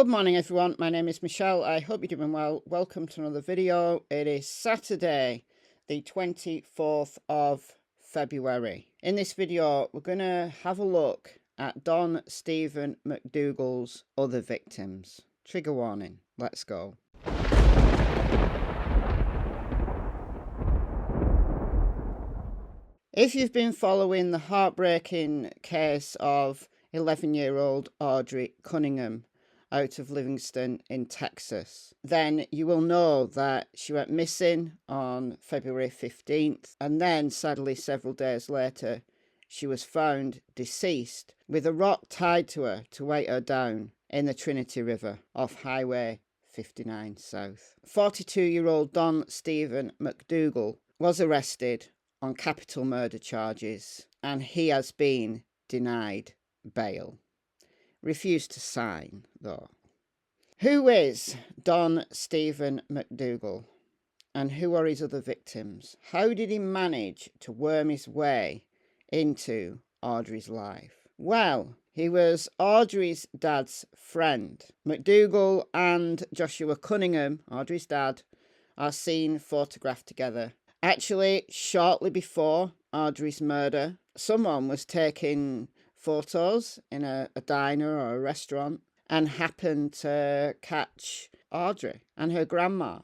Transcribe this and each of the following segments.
Good morning everyone, my name is Michelle. I hope you're doing well. Welcome to another video. It is Saturday the 24th of February. In this video we're going to have a look at Don Steven McDougal's other victims. Trigger warning, let's go. If you've been following the heartbreaking case of 11-year-old Audrii Cunningham out of Livingston in Texas, then you will know that she went missing on February 15th, and then sadly several days later she was found deceased with a rock tied to her to weight her down in the Trinity River off Highway 59 South. 42-year-old Don Steven McDougal was arrested on capital murder charges, and he has been denied bail. Refused to sign, though. Who is Don Steven McDougal, and who are his other victims? How did he manage to worm his way into Audri's life? Well, he was Audri's dad's friend. McDougal and Joshua Cunningham, Audri's dad, are seen photographed together. Actually, shortly before Audri's murder, someone was taking photos in a diner or a restaurant and happened to catch Audri and her grandma.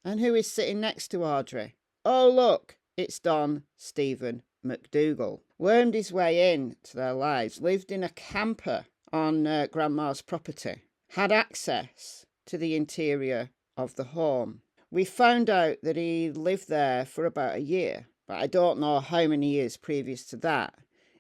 And who is sitting next to Audri? Oh look, it's Don Steven McDougal. Wormed his way into their lives, lived in a camper on grandma's property, had access to the interior of the home. We found out that he lived there for about a year, but I don't know how many years previous to that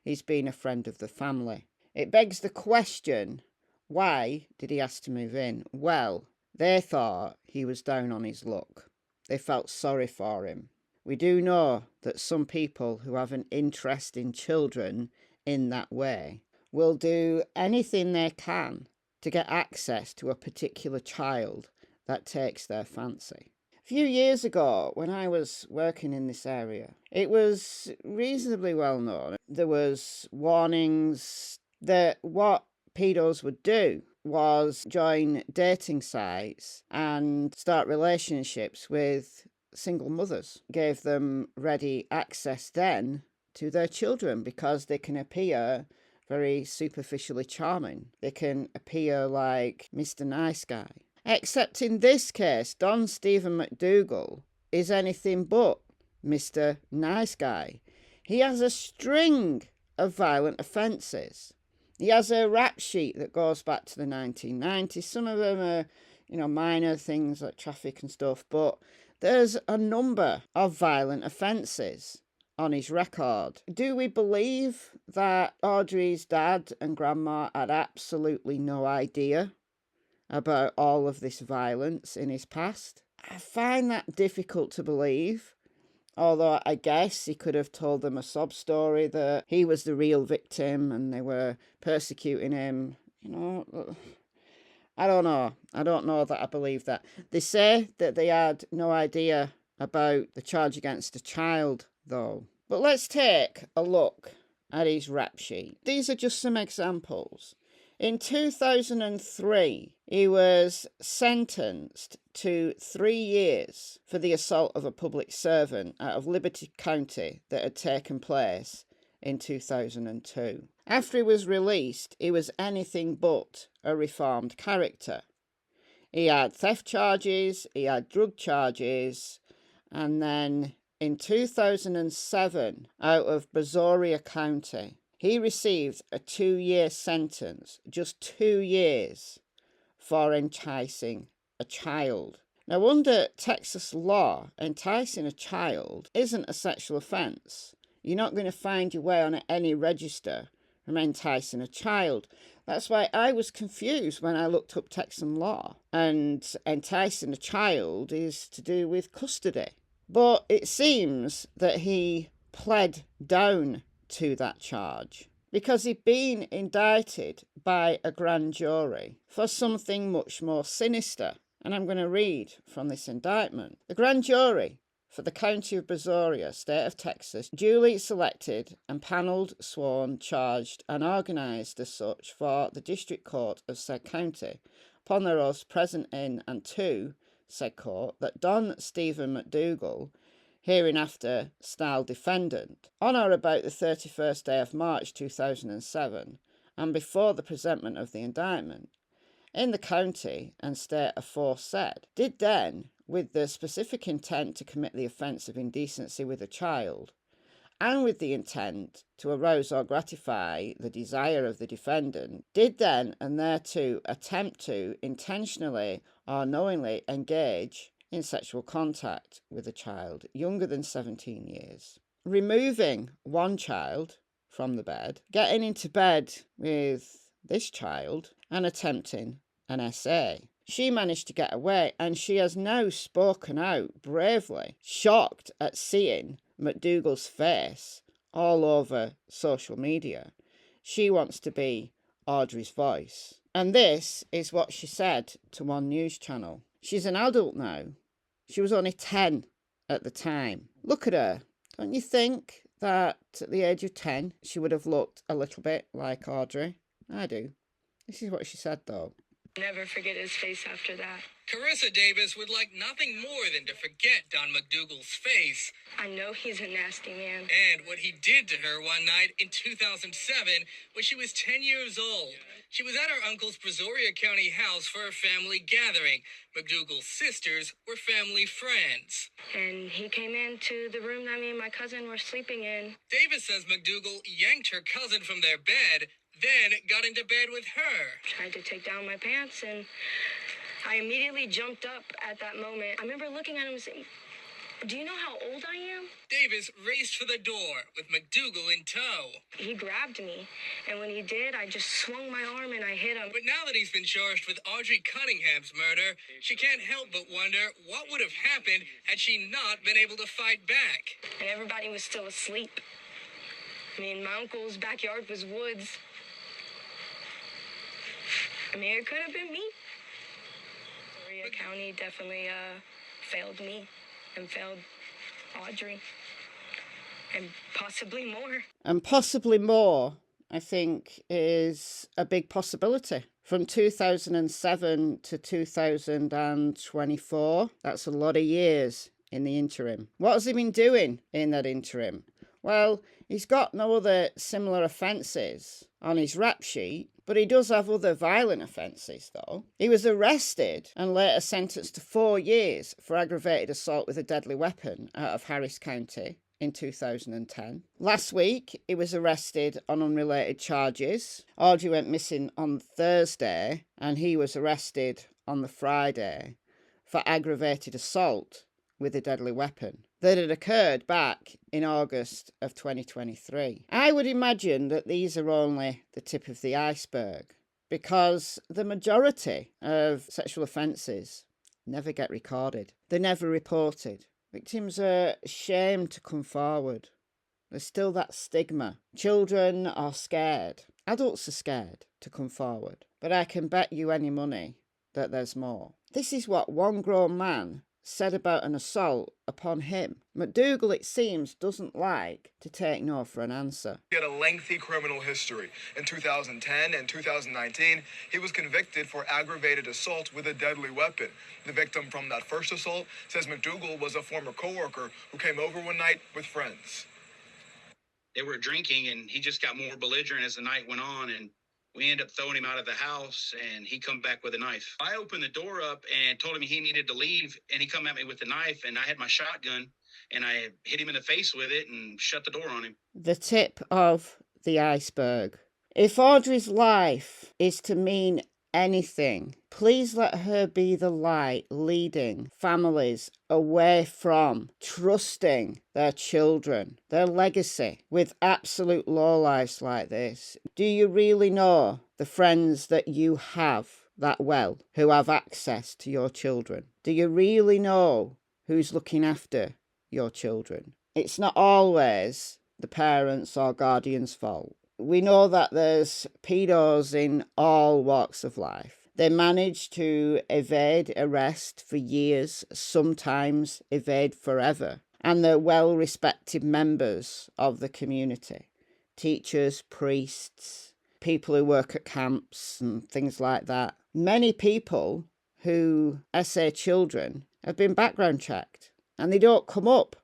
he's been a friend of the family. It begs the question, why did he ask to move in? Well, they thought he was down on his luck. They felt sorry for him. We do know that some people who have an interest in children in that way will do anything they can to get access to a particular child that takes their fancy. A few years ago, when I was working in this area, it was reasonably well known. There was warnings that what pedos would do was join dating sites and start relationships with single mothers. Gave them ready access then to their children because they can appear very superficially charming. They can appear like Mr. Nice Guy. Except in this case, Don Steven McDougal is anything but Mr. Nice Guy. He has a string of violent offences. He has a rap sheet that goes back to the 1990s. Some of them are, minor things like traffic and stuff, but there's a number of violent offences on his record. Do we believe that Audri's dad and grandma had absolutely no idea about all of this violence in his past? I find that difficult to believe, although I guess he could have told them a sob story that he was the real victim and they were persecuting him. I don't know. I don't know that I believe that. They say that they had no idea about the charge against a child, though. But let's take a look at his rap sheet. These are just some examples. In 2003, he was sentenced to 3 years for the assault of a public servant out of Liberty County that had taken place in 2002. After he was released, he was anything but a reformed character. He had theft charges, he had drug charges, and then in 2007, out of Brazoria County, he received a 2-year sentence, just 2 years, for enticing a child. Now, under Texas law, enticing a child isn't a sexual offence. You're not going to find your way on any register from enticing a child. That's why I was confused when I looked up Texan law. And enticing a child is to do with custody. But it seems that he pled down to that charge because he'd been indicted by a grand jury for something much more sinister. And I'm going to read from this indictment. The grand jury for the County of Brazoria, State of Texas, duly selected and panelled, sworn, charged and organised as such for the District Court of said county, upon their oaths present in and to said court, that Don Steven McDougal, hereinafter styled defendant, on or about the 31st day of March 2007, and before the presentment of the indictment, in the county and state aforesaid, did then, with the specific intent to commit the offence of indecency with a child, and with the intent to arouse or gratify the desire of the defendant, did then and thereto attempt to intentionally or knowingly engage in sexual contact with a child younger than 17 years, removing one child from the bed, getting into bed with this child, and attempting an SA. She managed to get away, and she has now spoken out bravely, shocked at seeing McDougal's face all over social media. She wants to be Audri's voice. And this is what she said to one news channel. She's an adult now. She was only 10 at the time. Look at her. Don't you think that at the age of 10 she would have looked a little bit like Audri? I do. This is what she said though. Never forget his face after that. Carissa Davis would like nothing more than to forget Don McDougal's face. I know he's a nasty man. And what he did to her one night in 2007 when she was 10 years old. She was at her uncle's Brazoria County house for a family gathering. McDougal's sisters were family friends. And he came into the room that me and my cousin were sleeping in. Davis says McDougal yanked her cousin from their bed, then got into bed with her. Tried to take down my pants, and I immediately jumped up at that moment. I remember looking at him and saying, "Do you know how old I am?" Davis raced for the door with McDougal in tow. He grabbed me, and when he did, I just swung my arm and I hit him. But now that he's been charged with Audrii Cunningham's murder, she can't help but wonder what would have happened had she not been able to fight back. And everybody was still asleep. I mean, my uncle's backyard was woods. I mean, it could have been me. Brazoria County definitely failed me and failed Audri. And possibly more. And possibly more, I think, is a big possibility. From 2007 to 2024, that's a lot of years in the interim. What has he been doing in that interim? Well, he's got no other similar offences on his rap sheet, but he does have other violent offences, though. He was arrested and later sentenced to 4 years for aggravated assault with a deadly weapon out of Harris County in 2010. Last week, he was arrested on unrelated charges. Audri went missing on Thursday, and he was arrested on the Friday for aggravated assault with a deadly weapon that had occurred back in August of 2023. I would imagine that these are only the tip of the iceberg, because the majority of sexual offences never get recorded. They're never reported. Victims are ashamed to come forward. There's still that stigma. Children are scared. Adults are scared to come forward. But I can bet you any money that there's more. This is what one grown man said about an assault upon him. McDougal, it seems, doesn't like to take no for an answer. He had a lengthy criminal history. In 2010 and 2019, he was convicted for aggravated assault with a deadly weapon. The victim from that first assault says McDougal was a former coworker who came over one night with friends. They were drinking, and he just got more belligerent as the night went on, and we ended up throwing him out of the house, and he come back with a knife. I opened the door up and told him he needed to leave, and he come at me with the knife, and I had my shotgun, and I hit him in the face with it and shut the door on him. The tip of the iceberg. If Audri's life is to mean anything, please let her be the light leading families away from trusting their children, their legacy, with absolute lowlifes like this. Do you really know the friends that you have that well, who have access to your children? Do you really know who's looking after your children? It's not always the parents' or guardians' fault. We know that there's pedos in all walks of life. They manage to evade arrest for years, sometimes evade forever. And they're well-respected members of the community. Teachers, priests, people who work at camps and things like that. many people who SA children have been background checked, and they don't come up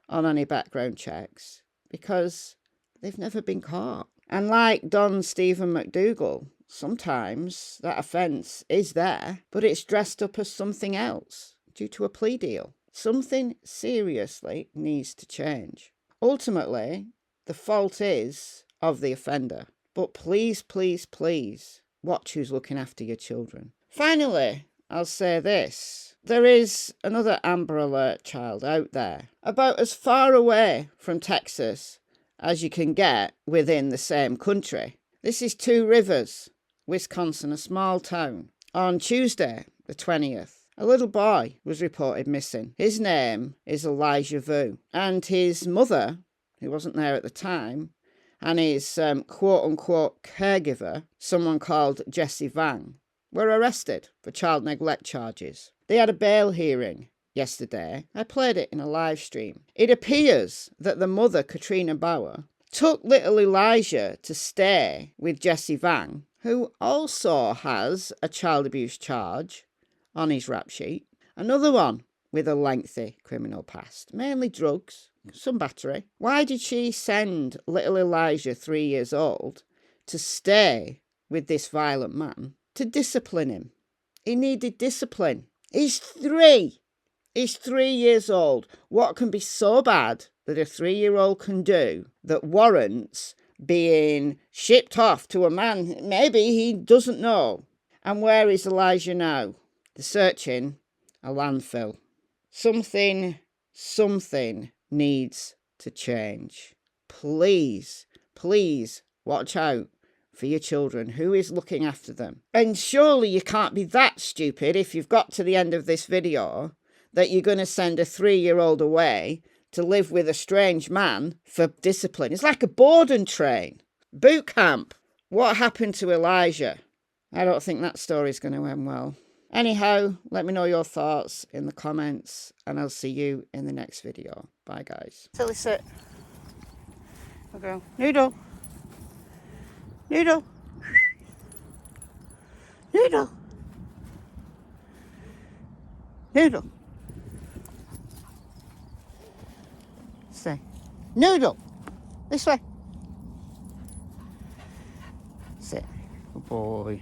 on any background checks because they've never been caught. And like Don Steven McDougal, sometimes that offence is there, but it's dressed up as something else due to a plea deal. Something seriously needs to change. Ultimately, the fault is of the offender. But please, please, please, watch who's looking after your children. Finally, I'll say this. There is another Amber Alert child out there, about as far away from Texas as you can get within the same country. This is Two Rivers, Wisconsin, a small town. On Tuesday, the 20th, a little boy was reported missing. His name is Elijah Vu, and his mother, who wasn't there at the time, and his quote-unquote caregiver, someone called Jessie Vang, were arrested for child neglect charges. They had a bail hearing yesterday. I played it in a live stream. It appears that the mother, Katrina Bauer, took little Elijah to stay with Jessie Vang, who also has a child abuse charge on his rap sheet. Another one with a lengthy criminal past, mainly drugs, some battery. Why did she send little Elijah, 3 years old, to stay with this violent man to discipline him? He needed discipline. He's 3. He's 3 years old. What can be so bad that a 3-year-old can do that warrants being shipped off to a man maybe he doesn't know? And where is Elijah now? They're searching a landfill. Something needs to change. Please, please watch out for your children. Who is looking after them? And surely you can't be that stupid if you've got to the end of this video that you're going to send a 3-year-old away to live with a strange man for discipline. It's like a board and train. Boot camp. What happened to Elijah? I don't think that story's going to end well. Anyhow, let me know your thoughts in the comments, and I'll see you in the next video. Bye, guys. Silly sit. Okay. Noodle. Noodle. Noodle. Noodle. Say. Noodle. This way. Sit. Good boy.